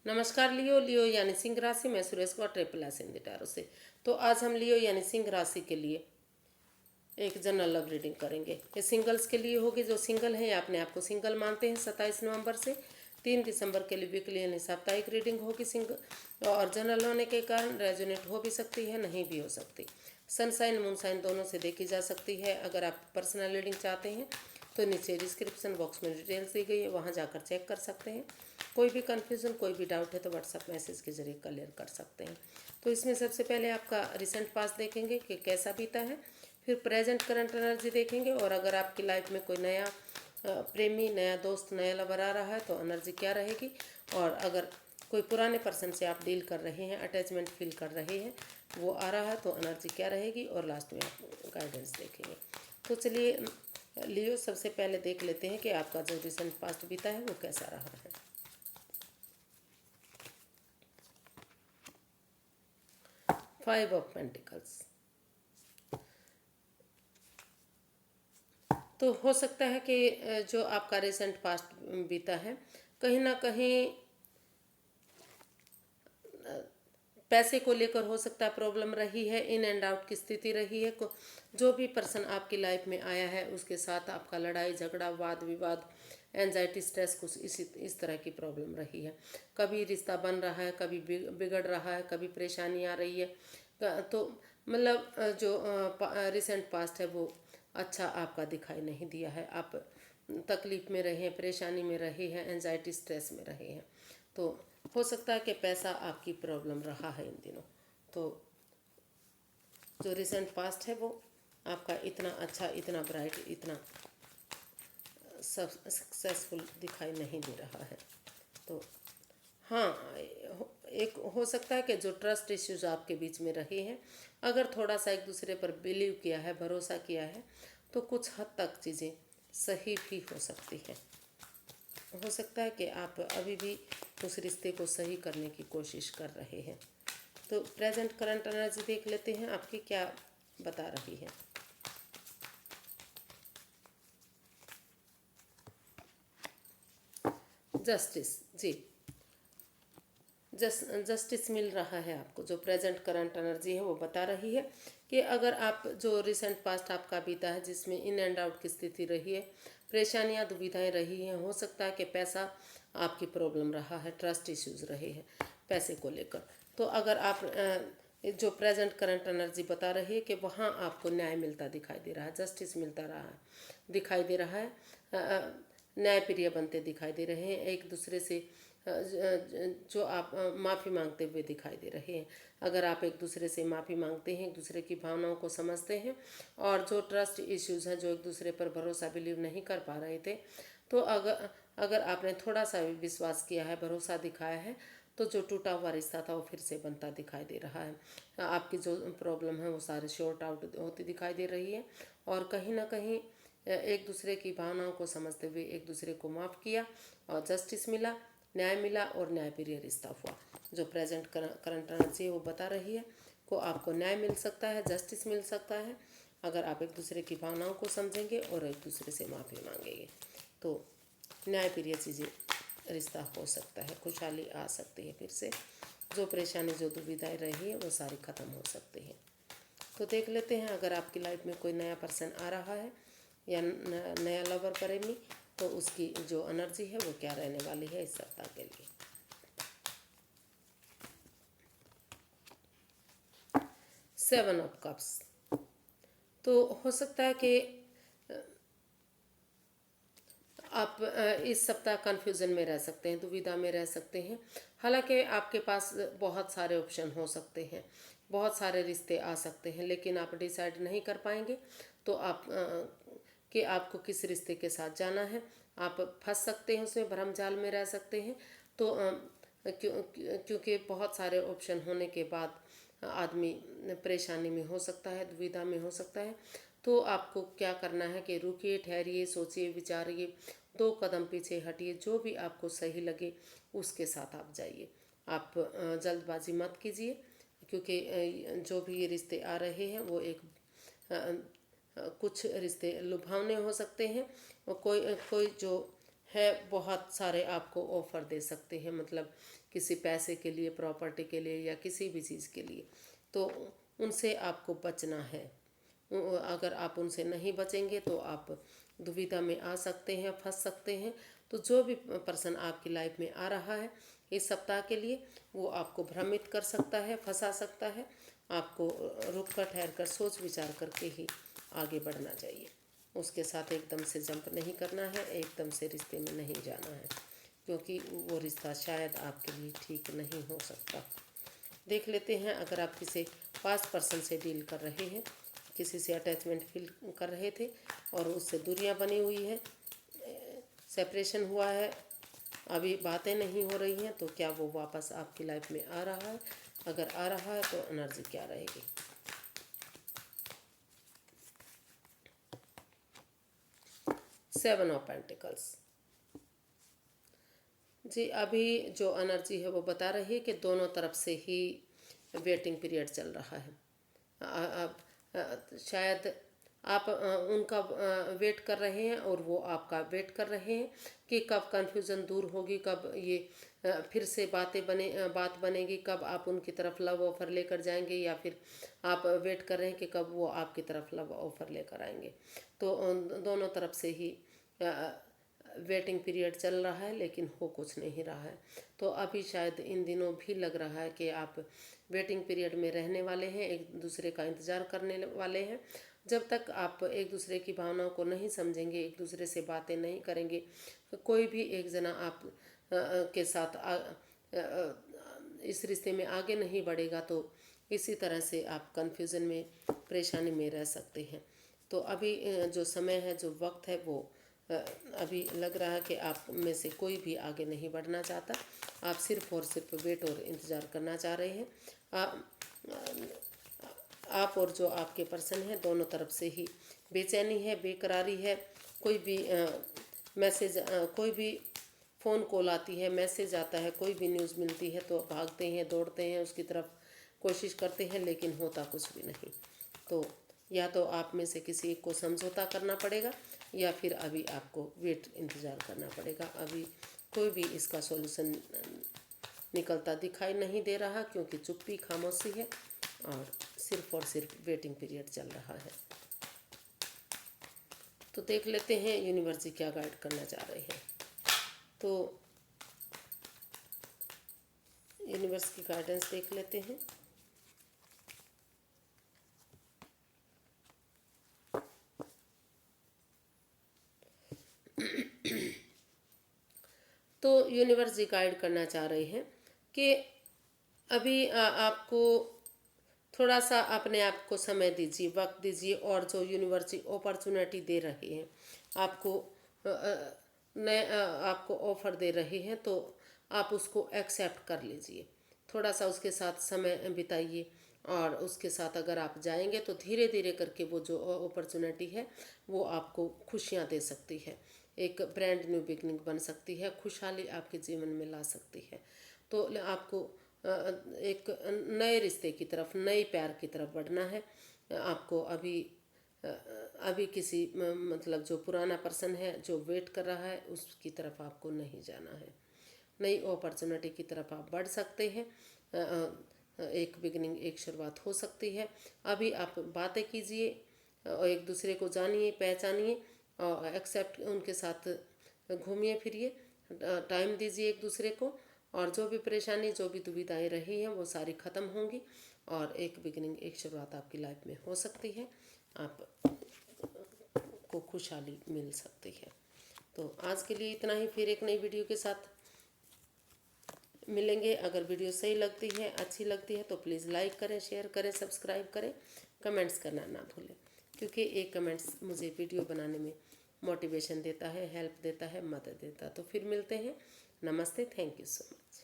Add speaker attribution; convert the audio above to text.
Speaker 1: नमस्कार लियो लियो यानी सिंह राशि में सुरेश को ट्रिपल एस हिंदी टैरो से। तो आज हम लियो यानी सिंह राशि के लिए एक जनरल लव रीडिंग करेंगे। ये सिंगल्स के लिए होगी। जो सिंगल हैं या अपने आप को सिंगल मानते हैं, 27 नवंबर से 3 दिसंबर के लिए वीकली यानी साप्ताहिक रीडिंग होगी। सिंगल और जनरल होने के कारण रेजोनेट हो भी सकती है, नहीं भी हो सकती। सनसाइन मूनसाइन दोनों से देखी जा सकती है। अगर आप पर्सनल रीडिंग चाहते हैं तो नीचे डिस्क्रिप्शन बॉक्स में डिटेल्स दी गई है, वहाँ जाकर चेक कर सकते हैं। कोई भी कन्फ्यूज़न कोई भी डाउट है तो व्हाट्सएप मैसेज के जरिए क्लियर कर सकते हैं। तो इसमें सबसे पहले आपका रिसेंट पास्ट देखेंगे कि कैसा बीता है, फिर प्रेजेंट करंट एनर्जी देखेंगे, और अगर आपकी लाइफ में कोई नया प्रेमी, नया दोस्त, नया लवर आ रहा है तो एनर्जी क्या रहेगी, और अगर कोई पुराने पर्सन से आप डील कर रहे हैं, अटैचमेंट फील कर रहे हैं, वो आ रहा है तो एनर्जी क्या रहेगी, और लास्ट में आप गाइडेंस देखेंगे। तो चलिए लियो, सबसे पहले देख लेते हैं कि आपका जो रिसेंट पास्ट बीता है वो कैसा रहा है। 5 ऑफ पेंटिकल्स। तो हो सकता है कि जो आपका रिसेंट पास्ट बीता है, कहीं ना कहीं पैसे को लेकर हो सकता है प्रॉब्लम रही है, इन एंड आउट की स्थिति रही है। जो भी पर्सन आपकी लाइफ में आया है उसके साथ आपका लड़ाई झगड़ा, वाद विवाद, एंजाइटी, स्ट्रेस, कुछ इस तरह की प्रॉब्लम रही है। कभी रिश्ता बन रहा है, कभी बिगड़ रहा है, कभी परेशानी आ रही है। तो मतलब जो रिसेंट पास्ट है वो अच्छा आपका दिखाई नहीं दिया है। आप तकलीफ में रहे हैं, परेशानी में रहे हैं, एंजाइटी स्ट्रेस में रहे हैं। तो हो सकता है कि पैसा आपकी प्रॉब्लम रहा है इन दिनों। तो जो रिसेंट पास्ट है वो आपका इतना अच्छा, इतना ब्राइट, इतना सक्सेसफुल दिखाई नहीं दे रहा है। तो हाँ, एक हो सकता है कि जो ट्रस्ट इश्यूज आपके बीच में रहे हैं, अगर थोड़ा सा एक दूसरे पर बिलीव किया है, भरोसा किया है, तो कुछ हद तक चीज़ें सही भी हो सकती हैं। हो सकता है कि आप अभी भी उस रिश्ते को सही करने की कोशिश कर रहे हैं। तो प्रेजेंट करंट एनर्जी देख लेते हैं आपकी क्या बता रही है। जस्टिस, जी, जस्टिस मिल रहा है आपको। जो प्रेजेंट करंट एनर्जी है वो बता रही है कि अगर आप जो रिसेंट पास्ट आपका बीता है जिसमें इन एंड आउट की स्थिति रही है, परेशानियां दुविधाएं रही हैं, हो सकता है कि पैसा आपकी प्रॉब्लम रहा है, ट्रस्ट इश्यूज रहे हैं पैसे को लेकर। तो अगर आप जो प्रेजेंट करंट एनर्जी बता रही है कि वहाँ आपको न्याय मिलता दिखाई दे रहा है, जस्टिस मिलता रहा है, दिखाई दे रहा है, न्याय प्रिय बनते दिखाई दे रहे हैं, एक दूसरे से जो आप माफ़ी मांगते हुए दिखाई दे रहे हैं। अगर आप एक दूसरे से माफ़ी मांगते हैं, एक दूसरे की भावनाओं को समझते हैं, और जो ट्रस्ट इश्यूज़ हैं, जो एक दूसरे पर भरोसा बिलीव नहीं कर पा रहे थे, तो अगर आपने थोड़ा सा भी विश्वास किया है, भरोसा दिखाया है, तो जो टूटा हुआ रिश्ता था वो फिर से बनता दिखाई दे रहा है। आपकी जो प्रॉब्लम है वो सारे शॉर्ट आउट होती दिखाई दे रही है, और कहीं ना कहीं एक दूसरे की भावनाओं को समझते हुए एक दूसरे को माफ़ किया और जस्टिस मिला, न्याय मिला, और न्यायप्रिय रिश्ता हुआ। जो प्रेजेंट करंट एनर्जी है वो बता रही है को आपको न्याय मिल सकता है, जस्टिस मिल सकता है, अगर आप एक दूसरे की भावनाओं को समझेंगे और एक दूसरे से माफ़ी मांगेंगे। तो न्यायप्रिय चीज़ें रिश्ता हो सकता है, खुशहाली आ सकती है, फिर से जो परेशानी, जो दुविधाएं रही है वो सारी ख़त्म हो सकती है। तो देख लेते हैं अगर आपकी लाइफ में कोई नया पर्सन आ रहा है या नया लवर प्रेमी, तो उसकी जो एनर्जी है वो क्या रहने वाली है इस सप्ताह के लिए। 7 ऑफ कप्स। तो हो सकता है कि आप इस सप्ताह कन्फ्यूज़न में रह सकते हैं, दुविधा में रह सकते हैं। हालांकि आपके पास बहुत सारे ऑप्शन हो सकते हैं, बहुत सारे रिश्ते आ सकते हैं, लेकिन आप डिसाइड नहीं कर पाएंगे तो आप कि आपको किस रिश्ते के साथ जाना है। आप फंस सकते हैं, उसमें भ्रमजाल में रह सकते हैं। तो क्योंकि बहुत सारे ऑप्शन होने के बाद आदमी परेशानी में हो सकता है, दुविधा में हो सकता है। तो आपको क्या करना है कि रुकिए, ठहरिए, सोचिए, विचारिए, 2 कदम पीछे हटिए, जो भी आपको सही लगे उसके साथ आप जाइए। आप जल्दबाजी मत कीजिए, क्योंकि जो भी ये रिश्ते आ रहे हैं वो एक कुछ रिश्ते लुभावने हो सकते हैं, और कोई कोई जो है, बहुत सारे आपको ऑफ़र दे सकते हैं, मतलब किसी पैसे के लिए, प्रॉपर्टी के लिए या किसी भी चीज़ के लिए। तो उनसे आपको बचना है। अगर आप उनसे नहीं बचेंगे तो आप दुविधा में आ सकते हैं, फंस सकते हैं। तो जो भी पर्सन आपकी लाइफ में आ रहा है इस सप्ताह के लिए, वो आपको भ्रमित कर सकता है, फंसा सकता है। आपको रुक कर, ठहर कर, सोच विचार करके ही आगे बढ़ना चाहिए। उसके साथ एकदम से जंप नहीं करना है, एकदम से रिश्ते में नहीं जाना है, क्योंकि वो रिश्ता शायद आपके लिए ठीक नहीं हो सकता। देख लेते हैं, अगर आप किसी पास्ट पर्सन से डील कर रहे हैं, किसी से अटैचमेंट फील कर रहे थे और उससे दूरियां बनी हुई है, सेपरेशन हुआ है, अभी बातें नहीं हो रही हैं, तो क्या वो वापस आपकी लाइफ में आ रहा है? अगर आ रहा है तो एनर्जी क्या रहेगी? Seven of pentacles. जी, अभी जो एनर्जी है वो बता रही है कि दोनों तरफ से ही वेटिंग पीरियड चल रहा है। आप शायद आप उनका वेट कर रहे हैं और वो आपका वेट कर रहे हैं कि कब कन्फ्यूज़न दूर होगी, कब ये फिर से बात बनेगी, कब आप उनकी तरफ लव ऑफ़र लेकर जाएंगे, या फिर आप वेट कर रहे हैं कि कब वो आपकी तरफ लव ऑफ़र लेकर आएंगे। तो दोनों तरफ से ही वेटिंग पीरियड चल रहा है, लेकिन हो कुछ नहीं रहा है। तो अभी शायद इन दिनों भी लग रहा है कि आप वेटिंग पीरियड में रहने वाले हैं, एक दूसरे का इंतज़ार करने वाले हैं। जब तक आप एक दूसरे की भावनाओं को नहीं समझेंगे, एक दूसरे से बातें नहीं करेंगे, तो कोई भी एक जना आप के साथ इस रिश्ते में आगे नहीं बढ़ेगा। तो इसी तरह से आप कन्फ्यूज़न में, परेशानी में रह सकते हैं। तो अभी जो समय है, जो वक्त है, वो अभी लग रहा है कि आप में से कोई भी आगे नहीं बढ़ना चाहता। आप सिर्फ और सिर्फ वेट और इंतज़ार करना चाह रहे हैं। आप और जो आपके पर्सन हैं, दोनों तरफ से ही बेचैनी है, बेकरारी है। कोई भी मैसेज, कोई भी फ़ोन कॉल आती है, मैसेज आता है, कोई भी न्यूज़ मिलती है तो भागते हैं, दौड़ते हैं उसकी तरफ, कोशिश करते हैं, लेकिन होता कुछ भी नहीं। तो या तो आप में से किसी एक को समझौता करना पड़ेगा, या फिर अभी आपको वेट इंतज़ार करना पड़ेगा। अभी कोई भी इसका सॉल्यूशन निकलता दिखाई नहीं दे रहा, क्योंकि चुप्पी, खामोशी है और सिर्फ वेटिंग पीरियड चल रहा है। तो देख लेते हैं यूनिवर्स जी क्या गाइड करना चाह रहे हैं। तो यूनिवर्स की गाइडेंस देख लेते हैं। तो यूनिवर्स जी गाइड करना चाह रहे हैं कि अभी आपको थोड़ा सा अपने आप को समय दीजिए, वक्त दीजिए, और जो यूनिवर्स जी अपॉर्चुनिटी दे रहे हैं आपको, नए आपको ऑफर दे रहे हैं, तो आप उसको एक्सेप्ट कर लीजिए। थोड़ा सा उसके साथ समय बिताइए, और उसके साथ अगर आप जाएंगे तो धीरे धीरे करके वो जो अपॉर्चुनिटी है वो आपको खुशियाँ दे सकती है, एक ब्रांड न्यू बिगनिंग बन सकती है, खुशहाली आपके जीवन में ला सकती है। तो आपको एक नए रिश्ते की तरफ, नए प्यार की तरफ बढ़ना है। आपको अभी किसी मतलब जो पुराना पर्सन है जो वेट कर रहा है, उसकी तरफ आपको नहीं जाना है। नई अपॉर्चुनिटी की तरफ आप बढ़ सकते हैं। एक बिगनिंग, एक शुरुआत हो सकती है। अभी आप बातें कीजिए और एक दूसरे को जानिए, पहचानिए, और एक्सेप्ट उनके साथ घूमिए फिरिए, टाइम दीजिए एक दूसरे को, और जो भी परेशानी, जो भी दुविधाएं रही हैं वो सारी ख़त्म होंगी, और एक बिगनिंग, एक शुरुआत आपकी लाइफ में हो सकती है। आप को खुशहाली मिल सकती है। तो आज के लिए इतना ही, फिर एक नई वीडियो के साथ मिलेंगे। अगर वीडियो सही लगती है, अच्छी लगती है, तो प्लीज़ लाइक करें, शेयर करें, सब्सक्राइब करें, कमेंट्स करना ना भूलें, क्योंकि एक कमेंट्स मुझे वीडियो बनाने में मोटिवेशन देता है, हेल्प देता है, मदद देता है। तो फिर मिलते हैं। नमस्ते, थैंक यू सो मच।